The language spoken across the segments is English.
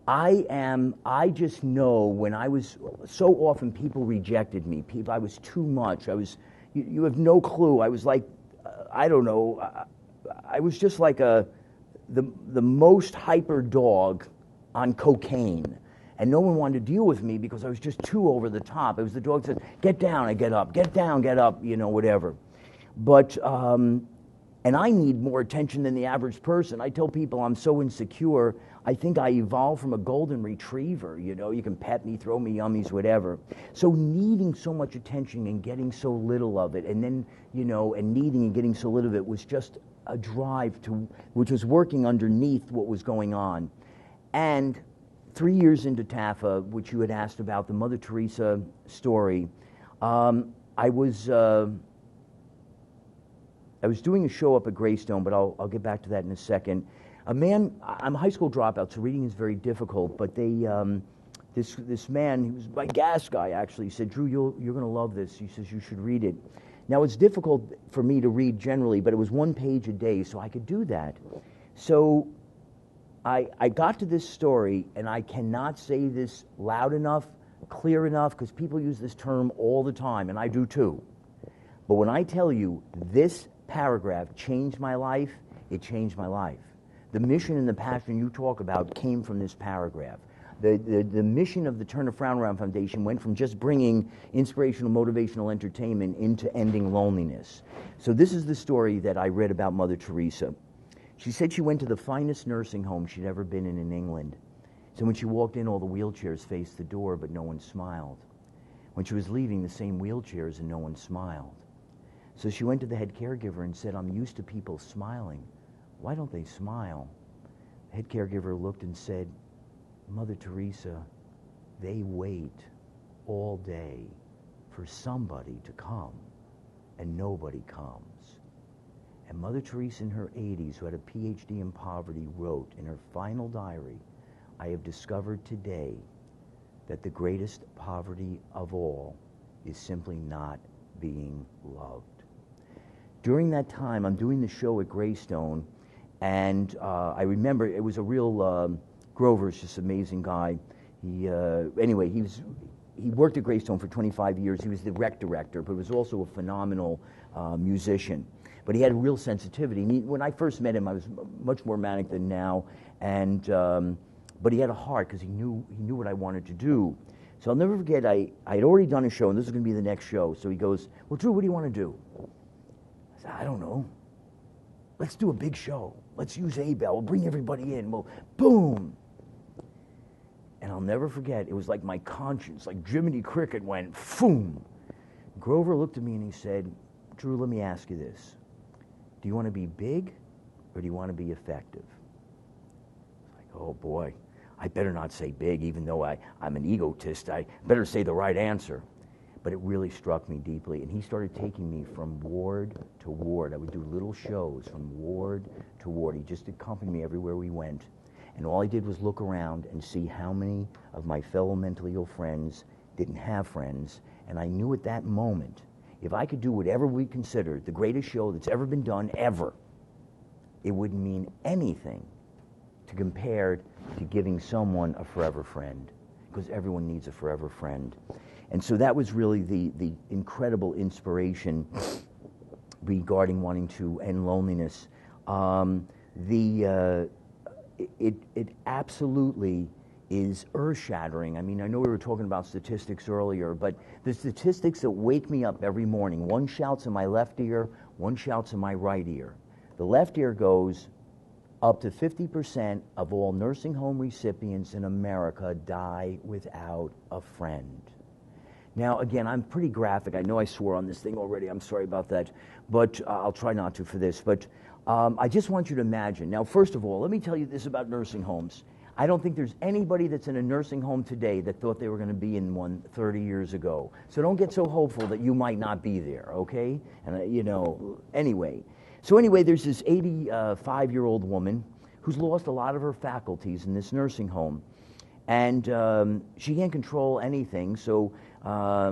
I just know when I was, so often people rejected me. I was too much. You have no clue. I was like, I don't know, I was just like the most hyper dog on cocaine. And no one wanted to deal with me because I was just too over the top. It was the dog that said, get down, I get up, get down, get up, whatever. But, and I need more attention than the average person. I tell people I'm so insecure, I think I evolved from a golden retriever, you can pet me, throw me yummies, whatever. So needing so much attention and getting so little of it, and then, and needing and getting so little of it was just a drive which was working underneath what was going on. And 3 years into TAFA, which you had asked about, the Mother Teresa story, I was doing a show up at Greystone, but I'll get back to that in a second. I'm a high school dropout, so reading is very difficult, but this man, he was my gas guy actually, said, Drew, you're going to love this. He says, you should read it. Now, it's difficult for me to read generally, but it was 1 page a day, so I could do that. So I got to this story, and I cannot say this loud enough, clear enough, because people use this term all the time, and I do too. But when I tell you this paragraph changed my life, it changed my life. The mission and the passion you talk about came from this paragraph. The mission of the Turn a Frown Around Foundation went from just bringing inspirational, motivational entertainment into ending loneliness. So this is the story that I read about Mother Teresa. She said she went to the finest nursing home she'd ever been in England. So when she walked in, all the wheelchairs faced the door, but no one smiled. When she was leaving, the same wheelchairs and no one smiled. So she went to the head caregiver and said, I'm used to people smiling. Why don't they smile? The head caregiver looked and said, Mother Teresa, they wait all day for somebody to come, and nobody comes. And Mother Teresa in her 80s, who had a PhD in poverty, wrote in her final diary, I have discovered today that the greatest poverty of all is simply not being loved. During that time, I'm doing the show at Greystone, and I remember it was a real, Grover's just an amazing guy. Anyway, he worked at Greystone for 25 years. He was the rec director, but was also a phenomenal musician. But he had a real sensitivity. And when I first met him, I was much more manic than now, and but he had a heart because he knew what I wanted to do. So I'll never forget, I had already done a show, and this was going to be the next show. So he goes, well, Drew, what do you want to do? I said, I don't know. Let's do a big show. Let's use Abel. We'll bring everybody in. Well, boom. And I'll never forget, it was like my conscience, like Jiminy Cricket went, boom. Grover looked at me and he said, Drew, let me ask you this. Do you want to be big or do you want to be effective? It's like, oh boy, I better not say big, even though I'm an egotist. I better say the right answer. But it really struck me deeply. And he started taking me from ward to ward. I would do little shows from ward to ward. He just accompanied me everywhere we went. And all I did was look around and see how many of my fellow mentally ill friends didn't have friends. And I knew at that moment, if I could do whatever we considered the greatest show that's ever been done, ever, it wouldn't mean anything to compare to giving someone a forever friend, because everyone needs a forever friend. And so that was really the incredible inspiration regarding wanting to end loneliness. It absolutely is earth-shattering. I mean, I know we were talking about statistics earlier, but the statistics that wake me up every morning, one shouts in my left ear, one shouts in my right ear. The left ear goes, up to 50% of all nursing home recipients in America die without a friend. Now, again, I'm pretty graphic. I know I swore on this thing already. I'm sorry about that. But I'll try not to for this. But I just want you to imagine. Now, first of all, let me tell you this about nursing homes. I don't think there's anybody that's in a nursing home today that thought they were going to be in one 30 years ago. So don't get so hopeful that you might not be there, okay? And, anyway. So anyway, there's this 85-year-old woman who's lost a lot of her faculties in this nursing home. And she can't control anything, so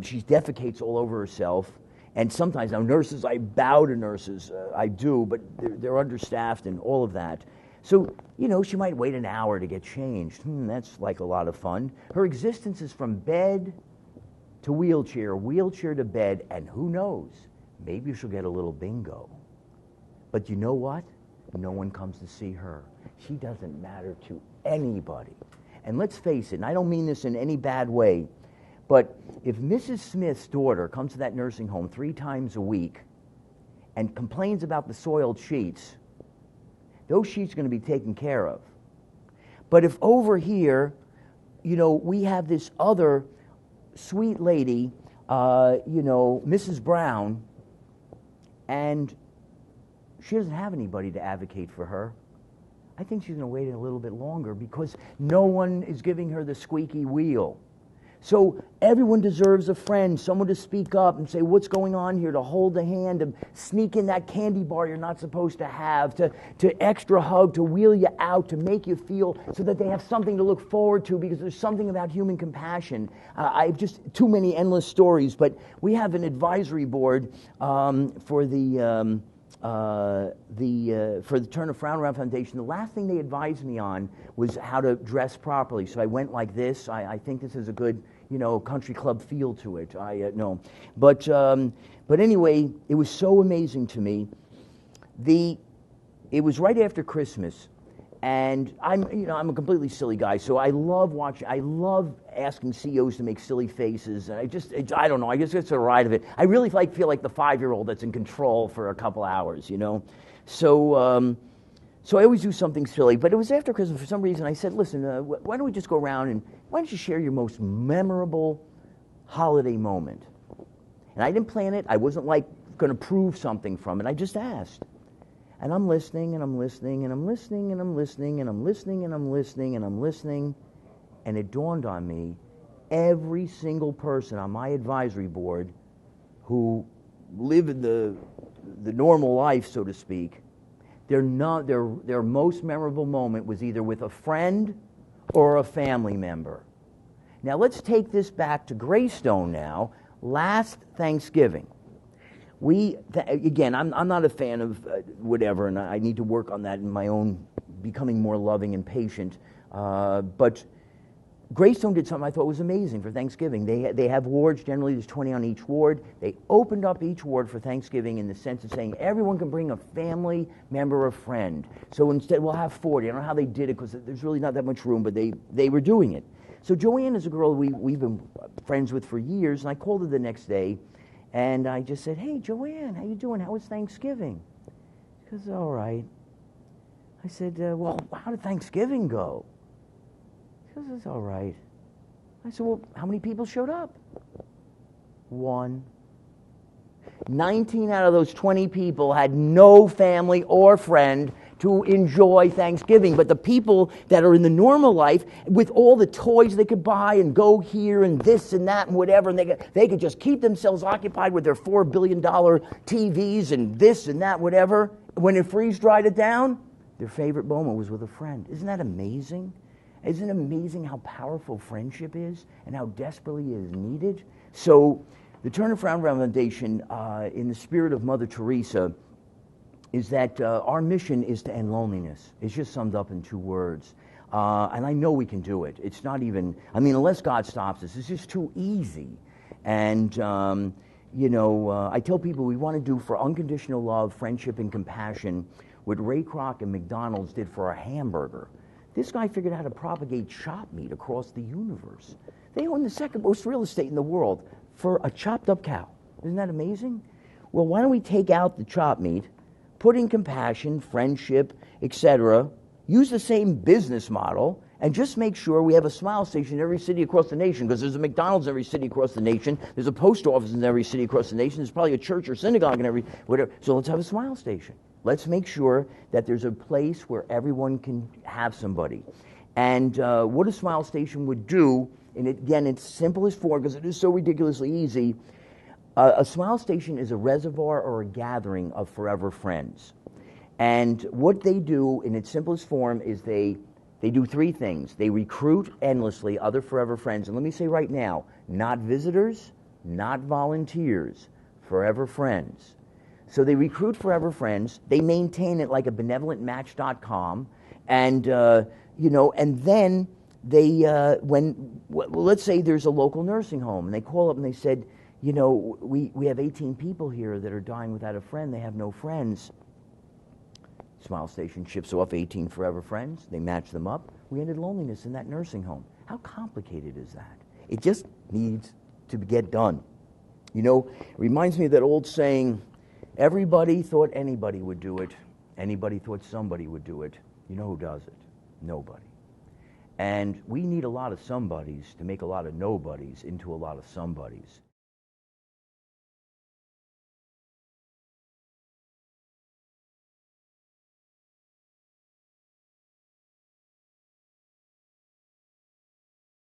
she defecates all over herself. And sometimes, now nurses, I bow to nurses, I do, but they're understaffed and all of that. So, she might wait an hour to get changed. That's like a lot of fun. Her existence is from bed to wheelchair, wheelchair to bed, and who knows, maybe she'll get a little bingo. But you know what? No one comes to see her. She doesn't matter to anybody. And let's face it, and I don't mean this in any bad way, but if Mrs. Smith's daughter comes to that nursing home 3 times a week and complains about the soiled sheets, those sheets are going to be taken care of. But if over here, we have this other sweet lady, Mrs. Brown, and she doesn't have anybody to advocate for her, I think she's going to wait a little bit longer because no one is giving her the squeaky wheel. So everyone deserves a friend, someone to speak up and say, what's going on here, to hold the hand, to sneak in that candy bar you're not supposed to have, to extra hug, to wheel you out, to make you feel so that they have something to look forward to, because there's something about human compassion. I've just too many endless stories, but we have an advisory board for the Turn a Frown Around Foundation. The last thing they advised me on was how to dress properly. So I went like this. I think this is a good, country club feel to it. No, but anyway, it was so amazing to me. It was right after Christmas, and I'm a completely silly guy, so I love asking CEOs to make silly faces, and I don't know, I guess it's a ride of it. I really feel like the 5-year-old that's in control for a couple hours, So I always do something silly, but it was after Christmas. For some reason, I said, listen, why don't we just go around and why don't you share your most memorable holiday moment? And I didn't plan it. I wasn't going to prove something from it. I just asked. And I'm listening, and I'm listening, and I'm listening, and I'm listening, and I'm listening, and I'm listening, and I'm listening, and it dawned on me, every single person on my advisory board who live in the normal life, so to speak, their most memorable moment was either with a friend or a family member. Now let's take this back to Greystone now. Last Thanksgiving, I'm not a fan of whatever, and I need to work on that in my own becoming more loving and patient. But Greystone did something I thought was amazing for Thanksgiving. They have wards. Generally, there's 20 on each ward. They opened up each ward for Thanksgiving in the sense of saying everyone can bring a family member or friend. So instead, we'll have 40. I don't know how they did it because there's really not that much room, but they were doing it. So Joanne is a girl we've been friends with for years, and I called her the next day, and I just said, hey, Joanne, how you doing? How was Thanksgiving? She goes, all right. I said, well, how did Thanksgiving go? She goes, it's all right. I said, well, how many people showed up? 1. 19 out of those 20 people had no family or friend to enjoy Thanksgiving. But the people that are in the normal life, with all the toys they could buy and go here and this and that and whatever, and they could just keep themselves occupied with their $4 billion TVs and this and that, whatever. When it freeze-dried it down, their favorite moment was with a friend. Isn't that amazing? Isn't it amazing how powerful friendship is and how desperately it is needed? So the Turn a Frown Around Foundation, in the spirit of Mother Theresa, is that our mission is to end loneliness. It's just summed up in 2 words. And I know we can do it. It's not even, unless God stops us, it's just too easy. And, I tell people we want to do for unconditional love, friendship, and compassion what Ray Kroc and McDonald's did for a hamburger. This guy figured out how to propagate chop meat across the universe. They own the second most real estate in the world for a chopped up cow. Isn't that amazing? Well, why don't we take out the chop meat, put in compassion, friendship, etc., use the same business model, and just make sure we have a smile station in every city across the nation, because there's a McDonald's in every city across the nation, there's a post office in every city across the nation, there's probably a church or synagogue in every, whatever. So let's have a smile station. Let's make sure that there's a place where everyone can have somebody. And what a smile station would do, and again, it's simple as form, because it is so ridiculously easy. A smile station is a reservoir or a gathering of forever friends. And what they do in its simplest form is they do 3 things. They recruit endlessly other forever friends. And let me say right now, not visitors, not volunteers, forever friends. So they recruit forever friends. They maintain it like a benevolentmatch.com. And, and then they, let's say there's a local nursing home, and they call up and they said, we have 18 people here that are dying without a friend. They have no friends. Smile Station ships off 18 forever friends. They match them up. We ended loneliness in that nursing home. How complicated is that? It just needs to get done. It reminds me of that old saying, everybody thought anybody would do it. Anybody thought somebody would do it. You know who does it? Nobody. And we need a lot of somebodies to make a lot of nobodies into a lot of somebodies.